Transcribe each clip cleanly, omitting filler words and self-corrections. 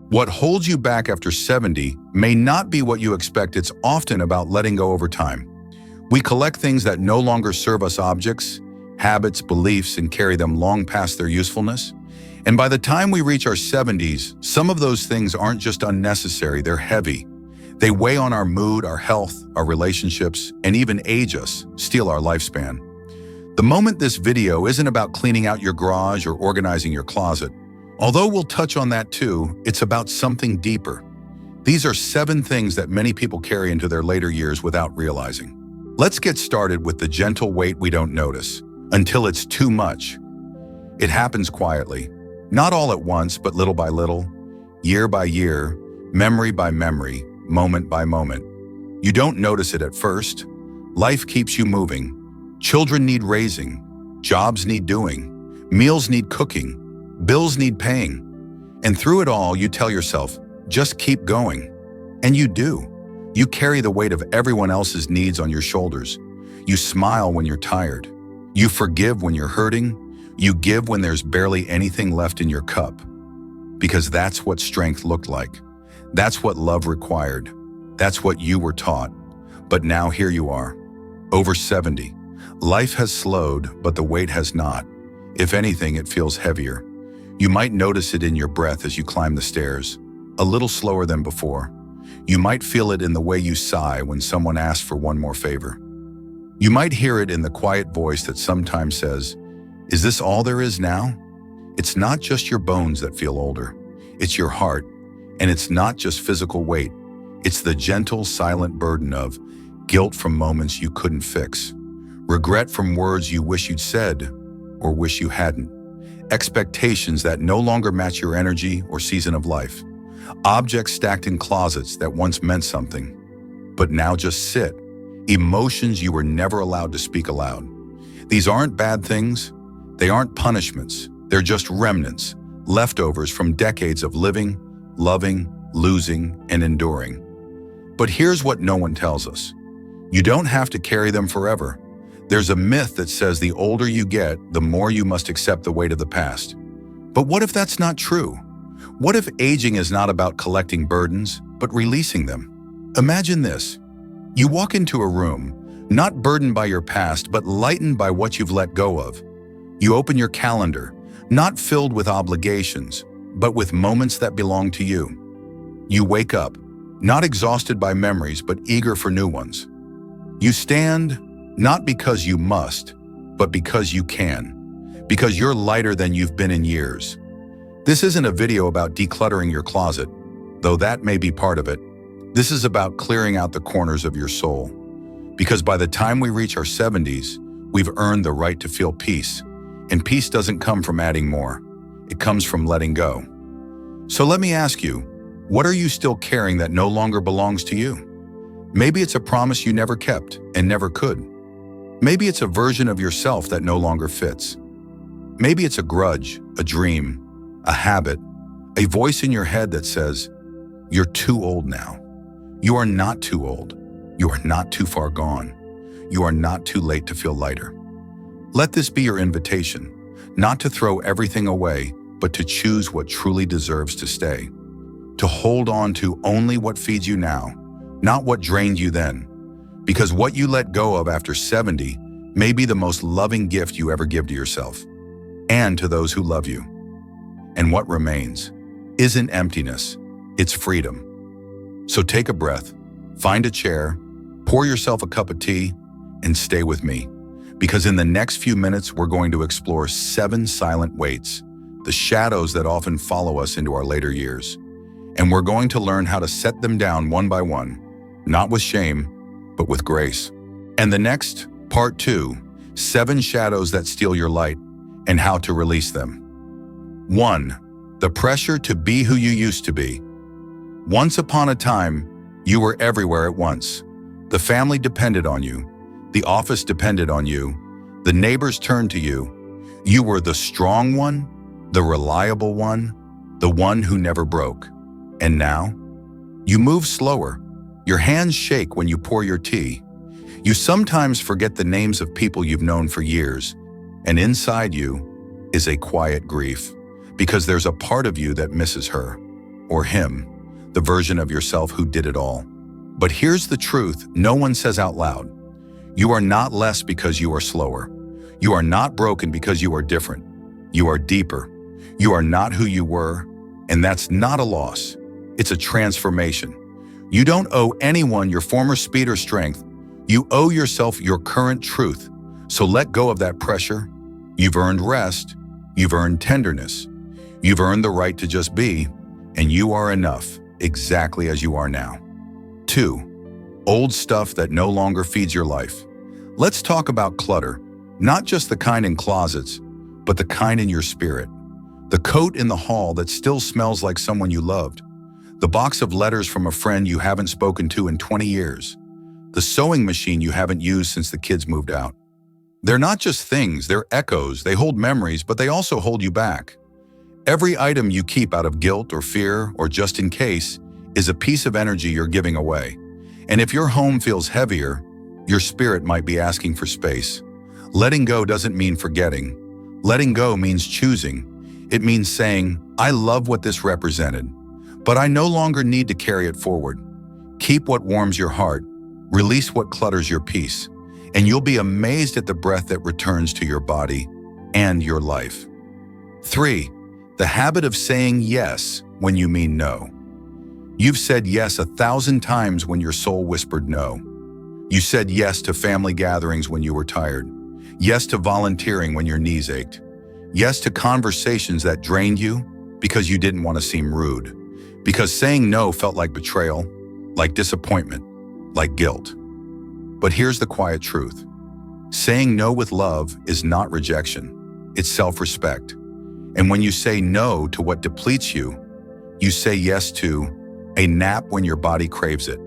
What holds you back after 70 may not be what you expect. It's often about letting go over time. We collect things that no longer serve us, objects, habits, beliefs, and carry them long past their usefulness. And by the time we reach our 70s, some of those things aren't just unnecessary, they're heavy. They weigh on our mood, our health, our relationships, and even age us, steal our lifespan. The moment this video isn't about cleaning out your garage or organizing your closet. Although we'll touch on that too, it's about something deeper. These are 7 things that many people carry into their later years without realizing. Let's get started with the gentle weight we don't notice, until it's too much. It happens quietly, not all at once, but little by little, year by year, memory by memory, moment by moment. You don't notice it at first. Life keeps you moving. Children need raising, jobs need doing, meals need cooking, bills need paying. And through it all, you tell yourself, just keep going. And you do. You carry the weight of everyone else's needs on your shoulders. You smile when you're tired. You forgive when you're hurting. You give when there's barely anything left in your cup. Because that's what strength looked like. That's what love required. That's what you were taught. But now here you are, over 70. Life has slowed, but the weight has not. If anything, it feels heavier. You might notice it in your breath as you climb the stairs, a little slower than before. You might feel it in the way you sigh when someone asks for one more favor. You might hear it in the quiet voice that sometimes says, "Is this all there is now?" It's not just your bones that feel older. It's your heart. And it's not just physical weight. It's the gentle, silent burden of guilt from moments you couldn't fix. Regret from words you wish you'd said or wish you hadn't. Expectations that no longer match your energy or season of life. Objects stacked in closets that once meant something, but now just sit. Emotions you were never allowed to speak aloud. These aren't bad things. They aren't punishments. They're just remnants, leftovers from decades of living, loving, losing, and enduring. But here's what no one tells us. You don't have to carry them forever. There's a myth that says the older you get, the more you must accept the weight of the past. But what if that's not true? What if aging is not about collecting burdens, but releasing them? Imagine this. You walk into a room, not burdened by your past, but lightened by what you've let go of. You open your calendar, not filled with obligations, but with moments that belong to you. You wake up, not exhausted by memories, but eager for new ones. You stand, not because you must, but because you can. Because you're lighter than you've been in years. This isn't a video about decluttering your closet, though that may be part of it. This is about clearing out the corners of your soul. Because by the time we reach our 70s, we've earned the right to feel peace. And peace doesn't come from adding more. It comes from letting go. So let me ask you, what are you still carrying that no longer belongs to you? Maybe it's a promise you never kept and never could. Maybe it's a version of yourself that no longer fits. Maybe it's a grudge, a dream, a habit, a voice in your head that says, "You're too old now." You are not too old. You are not too far gone. You are not too late to feel lighter. Let this be your invitation, not to throw everything away, but to choose what truly deserves to stay. To hold on to only what feeds you now, not what drained you then. Because what you let go of after 70 may be the most loving gift you ever give to yourself and to those who love you. And what remains isn't emptiness, it's freedom. So take a breath, find a chair, pour yourself a cup of tea, and stay with me. Because in the next few minutes, we're going to explore 7 silent weights, the shadows that often follow us into our later years. And we're going to learn how to set them down one by one, not with shame, but with grace. And the next, part 2, 7 shadows that steal your light and how to release them. 1. The pressure to be who you used to be. Once upon a time, you were everywhere at once. The family depended on you. The office depended on you. The neighbors turned to you. You were the strong one, the reliable one, the one who never broke. And now, you move slower. Your hands shake when you pour your tea. You sometimes forget the names of people you've known for years. And inside you is a quiet grief, because there's a part of you that misses her. or him, the version of yourself who did it all. But here's the truth no one says out loud. You are not less because you are slower. You are not broken because you are different. You are deeper. You are not who you were, and that's not a loss. It's a transformation. You don't owe anyone your former speed or strength. You owe yourself your current truth. So let go of that pressure. You've earned rest. You've earned tenderness. You've earned the right to just be, and you are enough, exactly as you are now. 2. Old stuff that no longer feeds your life. Let's talk about clutter, not just the kind in closets, but the kind in your spirit. The coat in the hall that still smells like someone you loved. The box of letters from a friend you haven't spoken to in 20 years. The sewing machine you haven't used since the kids moved out. They're not just things, they're echoes. They hold memories, but they also hold you back. Every item you keep out of guilt or fear or just in case is a piece of energy you're giving away. And if your home feels heavier, your spirit might be asking for space. Letting go doesn't mean forgetting. Letting go means choosing. It means saying, I love what this represented, but I no longer need to carry it forward. Keep what warms your heart. Release what clutters your peace. And you'll be amazed at the breath that returns to your body and your life. 3. The habit of saying yes when you mean no. You've said yes 1,000 times when your soul whispered no. You said yes to family gatherings when you were tired. Yes to volunteering when your knees ached. Yes to conversations that drained you because you didn't want to seem rude. Because saying no felt like betrayal, like disappointment, like guilt. But here's the quiet truth. Saying no with love is not rejection. It's self-respect. And when you say no to what depletes you, you say yes to a nap when your body craves it,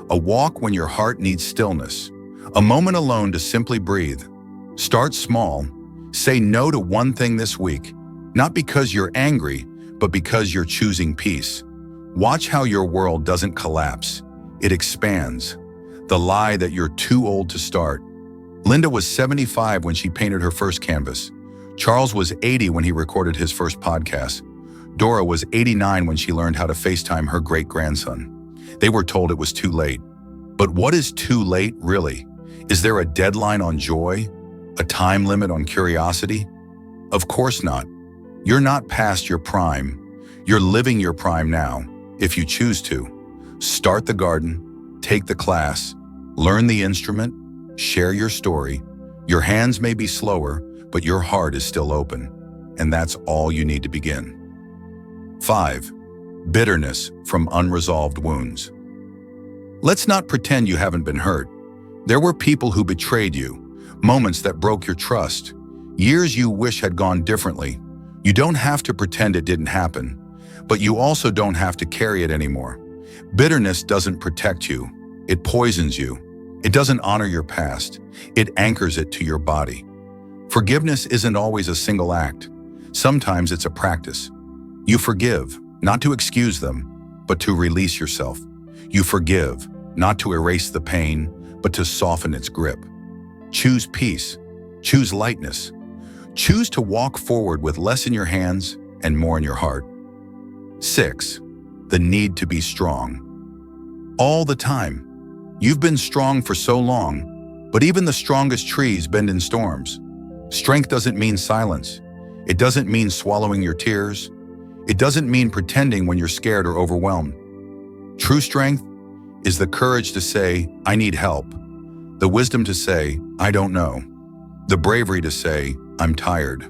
a walk when your heart needs stillness, a moment alone to simply breathe. Start small. Say no to one thing this week, not because you're angry, but because you're choosing peace. Watch how your world doesn't collapse. It expands. The lie that you're too old to start. Linda was 75 when she painted her first canvas. Charles was 80 when he recorded his first podcast. Dora was 89 when she learned how to FaceTime her great-grandson. They were told it was too late. But what is too late, really? Is there a deadline on joy? A time limit on curiosity? Of course not. You're not past your prime. You're living your prime now, if you choose to. Start the garden, take the class, learn the instrument, share your story. Your hands may be slower, but your heart is still open. And that's all you need to begin. 5. Bitterness from unresolved wounds. Let's not pretend you haven't been hurt. There were people who betrayed you, moments that broke your trust, years you wish had gone differently. You don't have to pretend it didn't happen, but you also don't have to carry it anymore. Bitterness doesn't protect you. It poisons you. It doesn't honor your past. It anchors it to your body. Forgiveness isn't always a single act. Sometimes it's a practice. You forgive, not to excuse them, but to release yourself. You forgive, not to erase the pain, but to soften its grip. Choose peace. Choose lightness. Choose to walk forward with less in your hands and more in your heart. 6. The need to be strong. All the time. You've been strong for so long, but even the strongest trees bend in storms. Strength doesn't mean silence. It doesn't mean swallowing your tears. It doesn't mean pretending when you're scared or overwhelmed. True strength is the courage to say, I need help. The wisdom to say, I don't know. The bravery to say, I'm tired.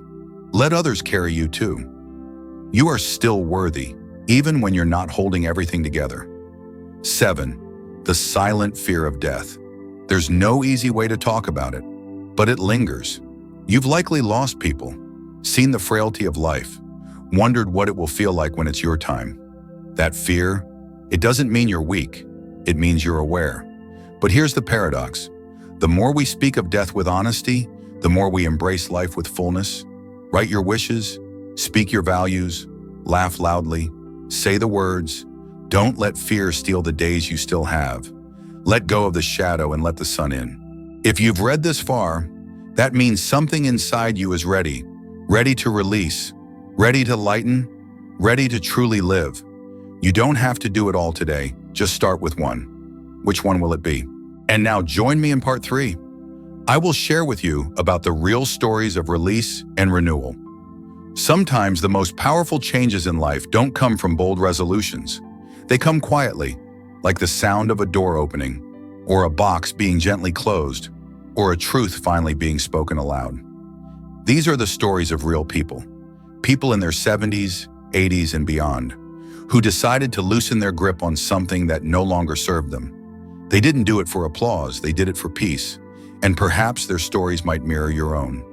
Let others carry you too. You are still worthy, even when you're not holding everything together. 7. The silent fear of death. There's no easy way to talk about it, but it lingers. You've likely lost people, seen the frailty of life, wondered what it will feel like when it's your time. That fear, it doesn't mean you're weak. It means you're aware. But here's the paradox. The more we speak of death with honesty, the more we embrace life with fullness. Write your wishes, speak your values, laugh loudly, say the words. Don't let fear steal the days you still have. Let go of the shadow and let the sun in. If you've read this far, that means something inside you is ready to release, ready to lighten, ready to truly live. You don't have to do it all today, just start with one. Which one will it be? And now join me in part 3. I will share with you about the real stories of release and renewal. Sometimes the most powerful changes in life don't come from bold resolutions. They come quietly, like the sound of a door opening, or a box being gently closed, or a truth finally being spoken aloud. These are the stories of real people. People in their 70s, 80s, and beyond, who decided to loosen their grip on something that no longer served them. They didn't do it for applause, they did it for peace. And perhaps their stories might mirror your own.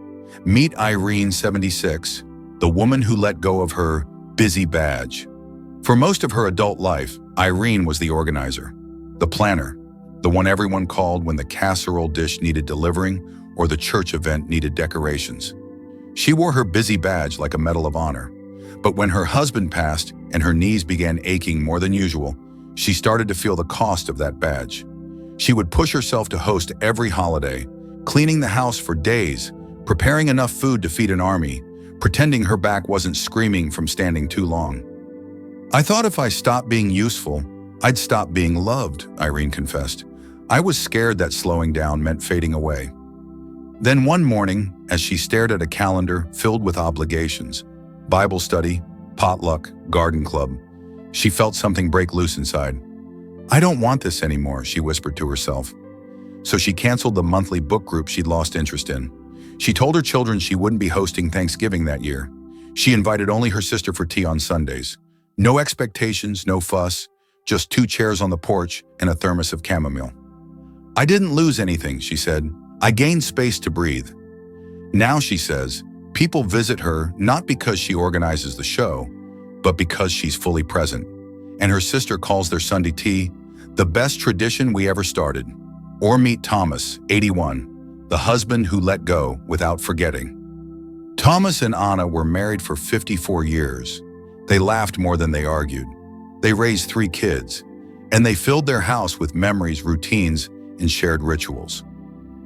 Meet Irene, 76, the woman who let go of her busy badge. For most of her adult life, Irene was the organizer, the planner, the one everyone called when the casserole dish needed delivering or the church event needed decorations. She wore her busy badge like a medal of honor. But when her husband passed and her knees began aching more than usual, she started to feel the cost of that badge. She would push herself to host every holiday, cleaning the house for days, preparing enough food to feed an army, pretending her back wasn't screaming from standing too long. I thought if I stopped being useful, I'd stop being loved, Irene confessed. I was scared that slowing down meant fading away. Then one morning, as she stared at a calendar filled with obligations, Bible study, potluck, garden club, she felt something break loose inside. I don't want this anymore, she whispered to herself. So she canceled the monthly book group she'd lost interest in. She told her children she wouldn't be hosting Thanksgiving that year. She invited only her sister for tea on Sundays. No expectations, no fuss, just 2 chairs on the porch and a thermos of chamomile. I didn't lose anything, she said. I gained space to breathe. Now, she says, people visit her not because she organizes the show, but because she's fully present. And her sister calls their Sunday tea the best tradition we ever started. Or meet Thomas, 81, the husband who let go without forgetting. Thomas and Anna were married for 54 years. They laughed more than they argued. They raised 3 kids, and they filled their house with memories, routines, and shared rituals.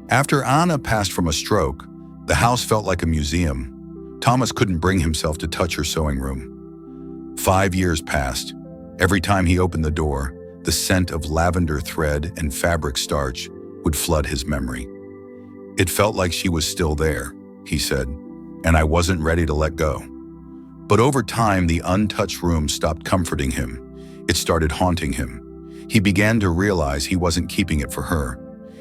After Anna passed from a stroke, the house felt like a museum. Thomas couldn't bring himself to touch her sewing room. 5 years passed. Every time he opened the door, the scent of lavender thread and fabric starch would flood his memory. It felt like she was still there, he said, and I wasn't ready to let go. But over time, the untouched room stopped comforting him. It started haunting him. He began to realize he wasn't keeping it for her.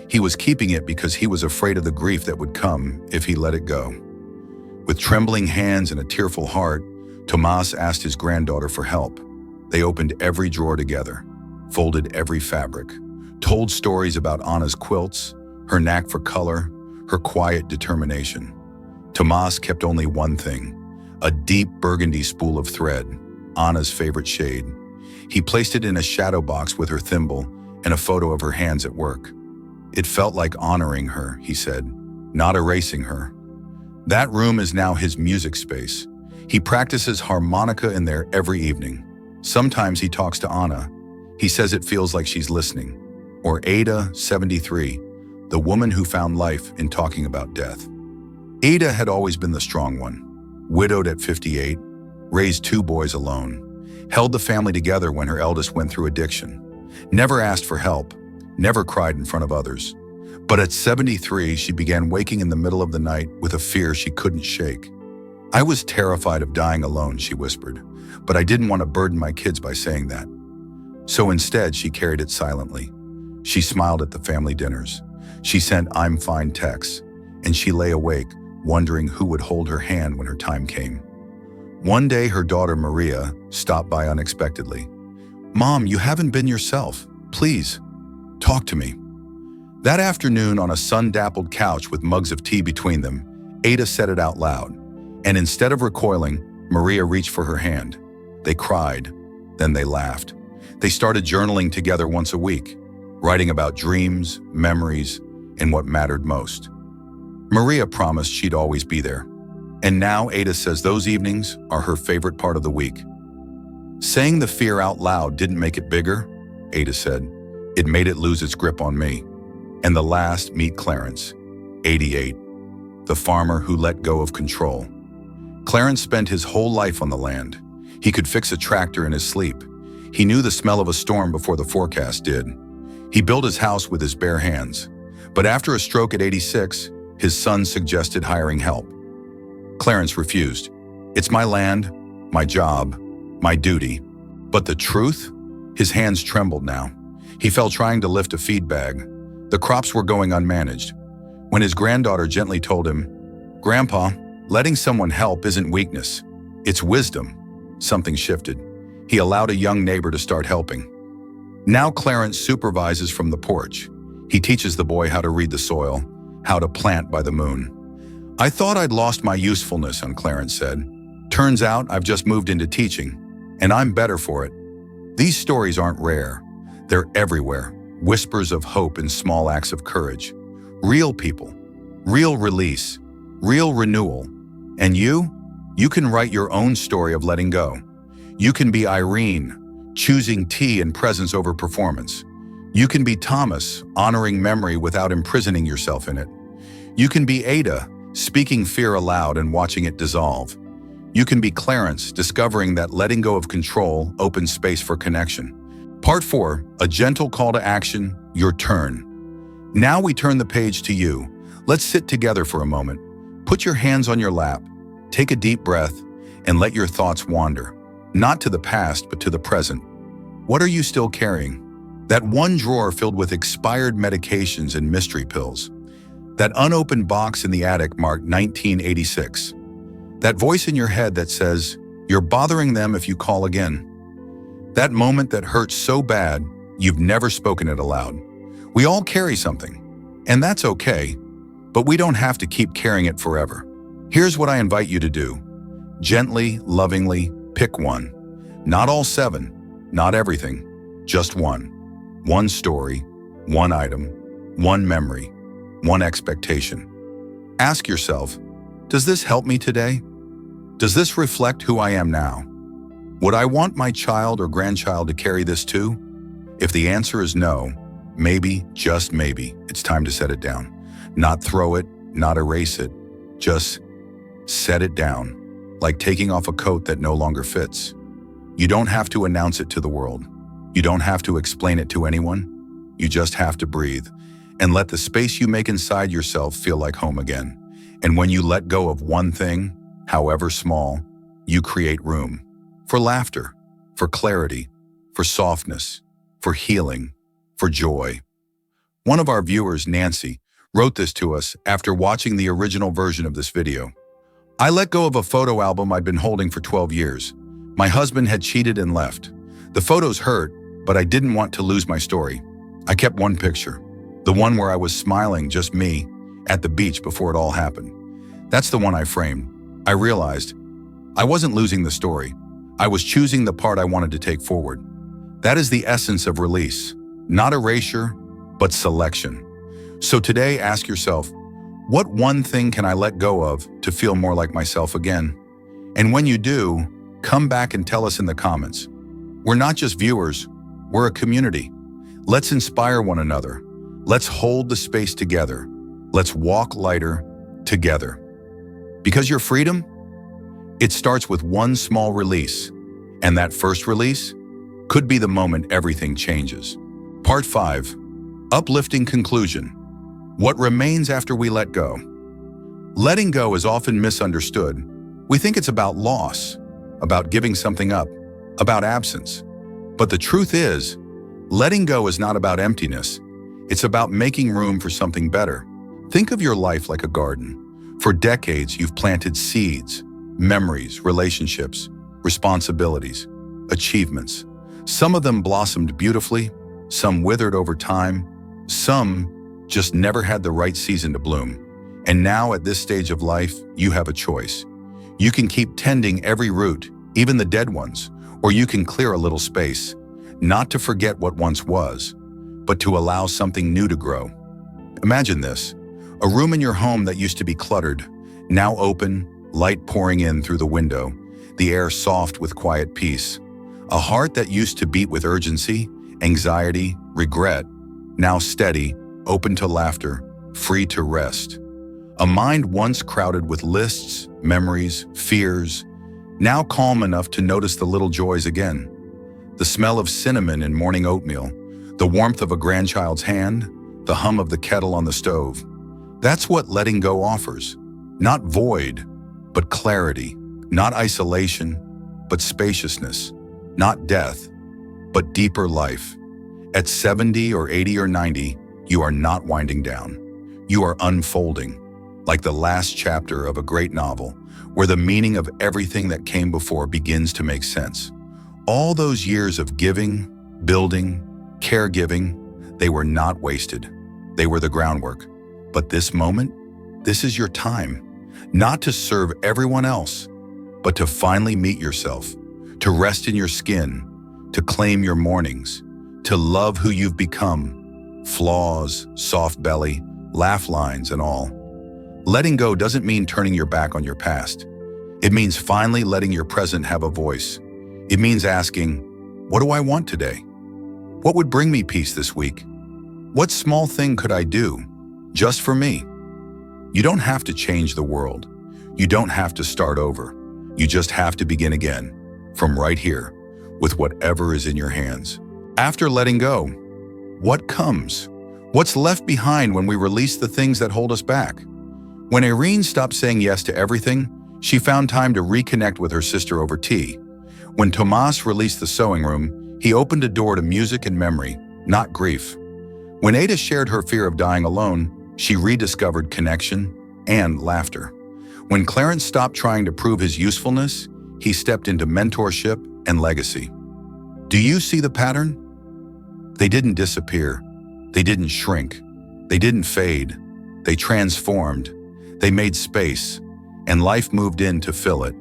He was keeping it because he was afraid of the grief that would come if he let it go. With trembling hands and a tearful heart, Tomas asked his granddaughter for help. They opened every drawer together, folded every fabric, told stories about Anna's quilts, her knack for color, her quiet determination. Tomas kept only one thing, a deep burgundy spool of thread, Anna's favorite shade. He placed it in a shadow box with her thimble and a photo of her hands at work. It felt like honoring her, he said, not erasing her. That room is now his music space. He practices harmonica in there every evening. Sometimes he talks to Anna. He says it feels like she's listening. Or Ada, 73, the woman who found life in talking about death. Ada had always been the strong one. Widowed at 58, raised 2 boys alone, held the family together when her eldest went through addiction, never asked for help, never cried in front of others. But at 73, she began waking in the middle of the night with a fear she couldn't shake. I was terrified of dying alone, she whispered, but I didn't want to burden my kids by saying that. So instead, she carried it silently. She smiled at the family dinners. She sent "I'm fine" texts, and she lay awake, wondering who would hold her hand when her time came. One day, her daughter Maria stopped by unexpectedly. "Mom, you haven't been yourself. Please, talk to me." That afternoon, on a sun-dappled couch with mugs of tea between them, Ada said it out loud. And instead of recoiling, Maria reached for her hand. They cried, then they laughed. They started journaling together once a week, writing about dreams, memories, and what mattered most. Maria promised she'd always be there. And now Ada says those evenings are her favorite part of the week. Saying the fear out loud didn't make it bigger, Ada said. It made it lose its grip on me. And the last, meet Clarence, 88, the farmer who let go of control. Clarence spent his whole life on the land. He could fix a tractor in his sleep. He knew the smell of a storm before the forecast did. He built his house with his bare hands. But after a stroke at 86, his son suggested hiring help. Clarence refused. "It's my land, my job, my duty." But the truth? His hands trembled now. He fell trying to lift a feed bag. The crops were going unmanaged. When his granddaughter gently told him, "Grandpa, letting someone help isn't weakness, it's wisdom," something shifted. He allowed a young neighbor to start helping. Now Clarence supervises from the porch. He teaches the boy how to read the soil, how to plant by the moon. "I thought I'd lost my usefulness," Clarence said. "Turns out I've just moved into teaching, and I'm better for it." These stories aren't rare. They're everywhere, whispers of hope in small acts of courage. Real people, real release, real renewal. And you can write your own story of letting go. You can be Irene, choosing tea and presence over performance. You can be Thomas, honoring memory without imprisoning yourself in it. You can be Ada, speaking fear aloud and watching it dissolve. You can be Clarence, discovering that letting go of control opens space for connection. Part 4, a gentle call to action, your turn. Now we turn the page to you. Let's sit together for a moment. Put your hands on your lap, take a deep breath, and let your thoughts wander. Not to the past, but to the present. What are you still carrying? That one drawer filled with expired medications and mystery pills. That unopened box in the attic marked 1986. That voice in your head that says, "You're bothering them if you call again." That moment that hurts so bad, you've never spoken it aloud. We all carry something, and that's okay, but we don't have to keep carrying it forever. Here's what I invite you to do. Gently, lovingly, pick one. Not all 7, not everything, just one. One story, one item, one memory, one expectation. Ask yourself, does this help me today? Does this reflect who I am now? Would I want my child or grandchild to carry this too? If the answer is no, maybe, just maybe, it's time to set it down. Not throw it, not erase it, just set it down, like taking off a coat that no longer fits. You don't have to announce it to the world. You don't have to explain it to anyone. You just have to breathe and let the space you make inside yourself feel like home again. And when you let go of one thing, however small, you create room for laughter, for clarity, for softness, for healing, for joy. One of our viewers, Nancy, wrote this to us after watching the original version of this video. "I let go of a photo album I'd been holding for 12 years. My husband had cheated and left. The photos hurt, but I didn't want to lose my story. I kept one picture, the one where I was smiling, just me, at the beach before it all happened. That's the one I framed. I realized I wasn't losing the story. I was choosing the part I wanted to take forward. That is the essence of release, not erasure, but selection. So today, ask yourself, what one thing can I let go of to feel more like myself again? And when you do, come back and tell us in the comments. We're not just viewers, we're a community. Let's inspire one another. Let's hold the space together. Let's walk lighter together. Because your freedom, it starts with one small release. And that first release could be the moment everything changes. Part 5, uplifting conclusion. What remains after we let go? Letting go is often misunderstood. We think it's about loss, about giving something up, about absence. But the truth is, letting go is not about emptiness. It's about making room for something better. Think of your life like a garden. For decades, you've planted seeds, memories, relationships, responsibilities, achievements. Some of them blossomed beautifully, some withered over time, some just never had the right season to bloom. And now at this stage of life, you have a choice. You can keep tending every root, even the dead ones, or you can clear a little space, not to forget what once was, but to allow something new to grow. Imagine this, a room in your home that used to be cluttered, now open, light pouring in through the window, the air soft with quiet peace. A heart that used to beat with urgency, anxiety, regret, now steady, open to laughter, free to rest. A mind once crowded with lists, memories, fears, now calm enough to notice the little joys again. the smell of cinnamon in morning oatmeal, the warmth of a grandchild's hand, the hum of the kettle on the stove. That's what letting go offers. Not void, but clarity. Not isolation, but spaciousness. Not death, but deeper life. At 70 or 80 or 90, you are not winding down. You are unfolding, like the last chapter of a great novel, where the meaning of everything that came before begins to make sense. All those years of giving, building, caregiving, they were not wasted. They were the groundwork. But this moment, this is your time, not to serve everyone else, but to finally meet yourself, to rest in your skin, to claim your mornings, to love who you've become, flaws, soft belly, laugh lines, and all. Letting go doesn't mean turning your back on your past. It means finally letting your present have a voice. It means asking, what do I want today? What would bring me peace this week? What small thing could I do, just for me? You don't have to change the world. You don't have to start over. You just have to begin again, from right here, with whatever is in your hands. After letting go, what comes? What's left behind when we release the things that hold us back? When Irene stopped saying yes to everything, she found time to reconnect with her sister over tea. When Tomas released the sewing room, he opened a door to music and memory, not grief. When Ada shared her fear of dying alone, she rediscovered connection and laughter. When Clarence stopped trying to prove his usefulness, he stepped into mentorship and legacy. Do you see the pattern? They didn't disappear. They didn't shrink. They didn't fade. They transformed. They made space, and life moved in to fill it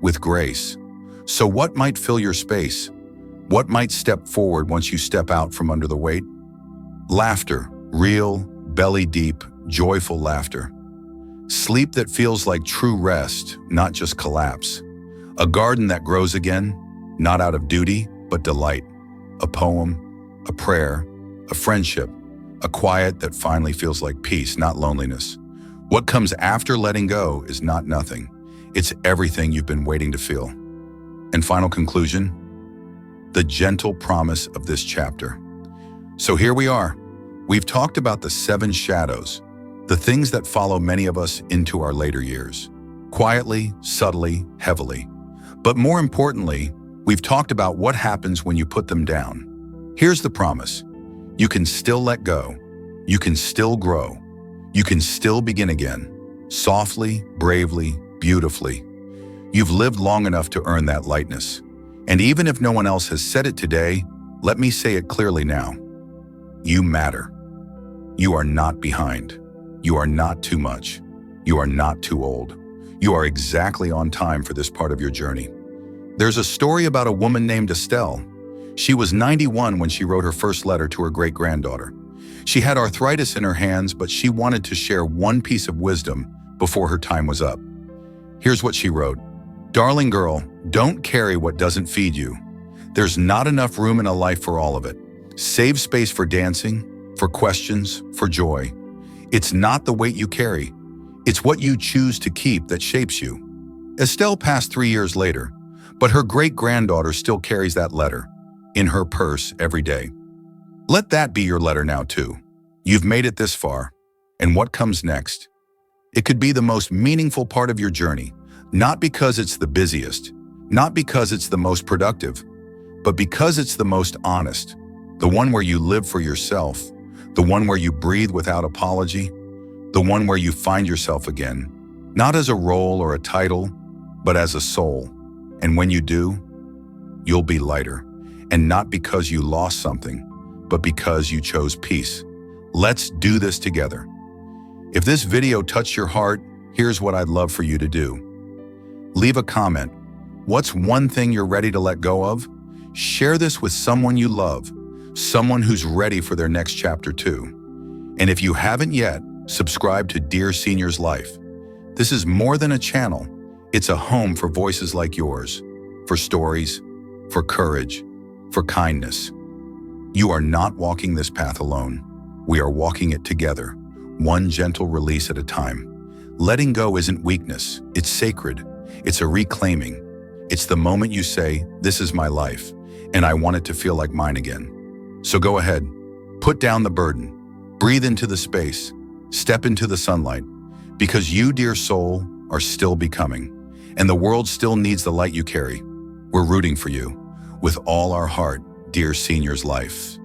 with grace. So what might fill your space? What might step forward once you step out from under the weight? Laughter, real, belly deep, joyful laughter. Sleep that feels like true rest, not just collapse. A garden that grows again, not out of duty, but delight. A poem, a prayer, a friendship, a quiet that finally feels like peace, not loneliness. What comes after letting go is not nothing. It's everything you've been waiting to feel. And final conclusion, the gentle promise of this chapter. So here we are. We've talked about the 7 shadows, the things that follow many of us into our later years, quietly, subtly, heavily. But more importantly, we've talked about what happens when you put them down. Here's the promise. You can still let go. You can still grow. You can still begin again, softly, bravely, beautifully. You've lived long enough to earn that lightness. And even if no one else has said it today, let me say it clearly now. You matter. You are not behind. You are not too much. You are not too old. You are exactly on time for this part of your journey. There's a story about a woman named Estelle. She was 91 when she wrote her first letter to her great-granddaughter. She had arthritis in her hands, but she wanted to share one piece of wisdom before her time was up. Here's what she wrote. Darling girl, don't carry what doesn't feed you. There's not enough room in a life for all of it. Save space for dancing, for questions, for joy. It's not the weight you carry. It's what you choose to keep that shapes you. Estelle passed 3 years later, but her great-granddaughter still carries that letter in her purse every day. Let that be your letter now too. You've made it this far, and what comes next? It could be the most meaningful part of your journey, not because it's the busiest, not because it's the most productive, but because it's the most honest, the one where you live for yourself, the one where you breathe without apology, the one where you find yourself again, not as a role or a title, but as a soul. And when you do, you'll be lighter. And not because you lost something, but because you chose peace. Let's do this together. If this video touched your heart, here's what I'd love for you to do. Leave a comment. What's one thing you're ready to let go of? Share this with someone you love, someone who's ready for their next chapter too. And if you haven't yet, subscribe to Dear Senior's Life. This is more than a channel. It's a home for voices like yours, for stories, for courage, for kindness. You are not walking this path alone. We are walking it together, one gentle release at a time. Letting go isn't weakness, it's sacred. It's a reclaiming. It's the moment you say, this is my life, and I want it to feel like mine again. So go ahead, put down the burden, breathe into the space, step into the sunlight, because you, dear soul, are still becoming, and the world still needs the light you carry. We're rooting for you with all our heart, dear Seniors Life.